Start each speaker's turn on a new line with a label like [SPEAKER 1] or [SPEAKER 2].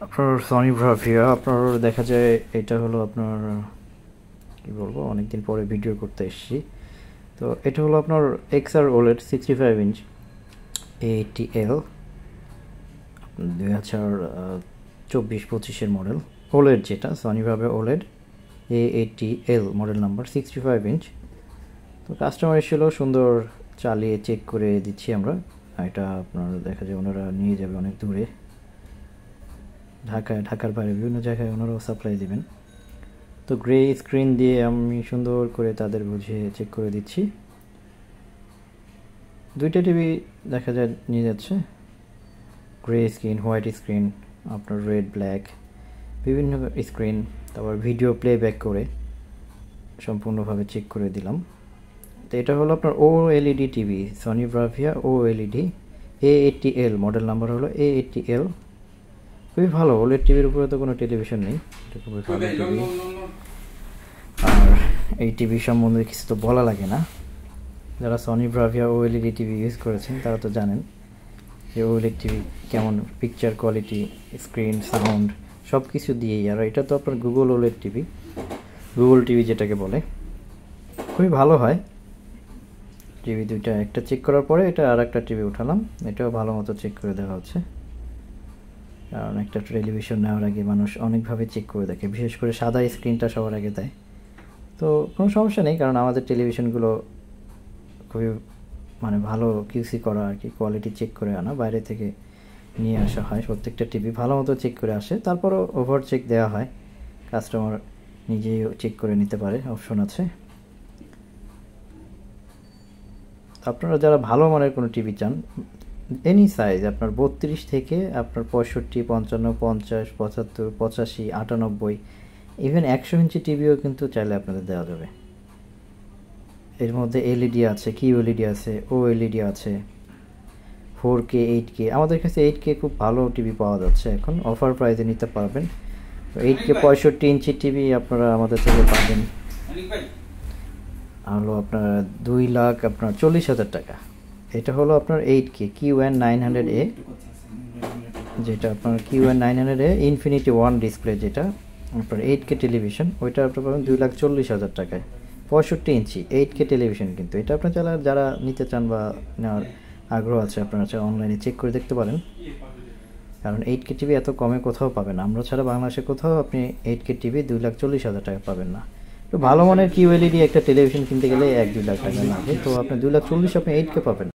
[SPEAKER 1] আপনার Sony Bravia আপনার দেখা যায় এটা হলো আপনার কি বলবো, অনেকদিন পরে ভিডিও করতে এসেছি। তো এটা হলো আপনার XR OLED 65 inch ATL 2024-25 model OLED, যেটা Sony Bravia OLED ATL model number 65 inch. তো কাস্টমার এসেছিল, সুন্দর চালিয়ে চেক করে দিচ্ছি আমরা। এটা আপনার দেখা যায় ওনারা নিয়ে যাবে অনেক দূরে, ঢাকার বাইরে বিভিন্ন জায়গায় ওনারাও সাপ্লাই দিবেন। তো গ্রে স্ক্রিন দিয়ে আমি সুন্দর করে তাদের বুঝিয়ে চেক করে দিচ্ছি। দুইটা টিভি দেখা যায় নিয়ে যাচ্ছে, গ্রে স্ক্রিন, হোয়াইট স্ক্রিন, আপনার রেড ব্ল্যাক, বিভিন্ন স্ক্রিন। তারপর ভিডিও প্লেব্যাক করে সম্পূর্ণভাবে চেক করে দিলাম। তো এটা হলো আপনার OLED TV, Sony Bravia OLED ATL model number হলো ATL। খুবই ভালো, ওলেড টিভির উপরে তো কোনো টেলিভিশন নেই, এটা খুবই ভালো টিভি। আর এই টিভি সম্বন্ধে কিছু তো বলা লাগে না, যারা Sony Bravia OLED TV use করেছেন তারা তো জানেন যে OLED টিভি কেমন পিকচার কোয়ালিটি, স্ক্রিন, সাউন্ড সব কিছু দিয়েই। আর এটা তো আপনার Google OLED TV, Google TV যেটাকে বলে, খুবই ভালো হয় টিভি দুইটা। একটা চেক করার পরে এটা আর একটা টিভি উঠালাম, এটাও ভালো মতো চেক করে দেওয়া হচ্ছে, কারণ একটা টেলিভিশন নেওয়ার আগে মানুষ অনেকভাবে চেক করে দেখে, বিশেষ করে সাদা স্ক্রিনটা সবার আগে দেয়। তো কোনো সমস্যা নেই, কারণ আমাদের টেলিভিশনগুলো খুবই ভালো কিউসি করা আর কি, কোয়ালিটি চেক করে আনা, বাইরে থেকে নিয়ে আসা হয়। প্রত্যেকটা টিভি ভালো মতো চেক করে আসে, তারপরও ওভার চেক দেওয়া হয়, কাস্টমার নিজেই চেক করে নিতে পারে, অপশন আছে। আপনারা যারা ভালো মানের কোনো টিভি চান, এনি সাইজ, আপনার 32 থেকে আপনার 65, 55, 50, 75, 85, 98, ইভেন 100 ইঞ্চি টিভিও কিন্তু চাইলে আপনাদের দেওয়া যাবে। এর মধ্যে LED আছে, QLED আছে, OLED আছে, 4K, 8K। আমাদের কাছে 8K খুব ভালো টিভি পাওয়া যাচ্ছে এখন, অফার প্রাইসে নিতে পারবেন। 8K 65 ইঞ্চি টিভি আপনারা আমাদের থেকে পাবেন হলো আপনার 2,40,000 টাকা। এটা হলো আপনার 8K QN900A, যেটা আপনার QN900A ইনফিনিটি 1 ডিসপ্লে, যেটা আপনার 8K টেলিভিশন, ওইটা আপনার পাবেন 2,40,000 টাকায়। 65 ইঞ্চি 8K টেলিভিশন, কিন্তু এটা আপনার যারা নিতে চান বা নেওয়ার আগ্রহ আছে, আপনারা অনলাইনে চেক করে দেখতে পারেন, কারণ 8K টিভি এত কমে কোথাও পাবেন না। আমরা ছাড়া বাংলাদেশে কোথাও আপনি 8K টিভি 2,40,000 টাকা পাবেন না। তো ভালো মানের QLED একটা টেলিভিশন কিনতে গেলে 1-2 লাখ টাকা লাগে, তো আপনি 2,40,000 আপনি 8K পাবেন।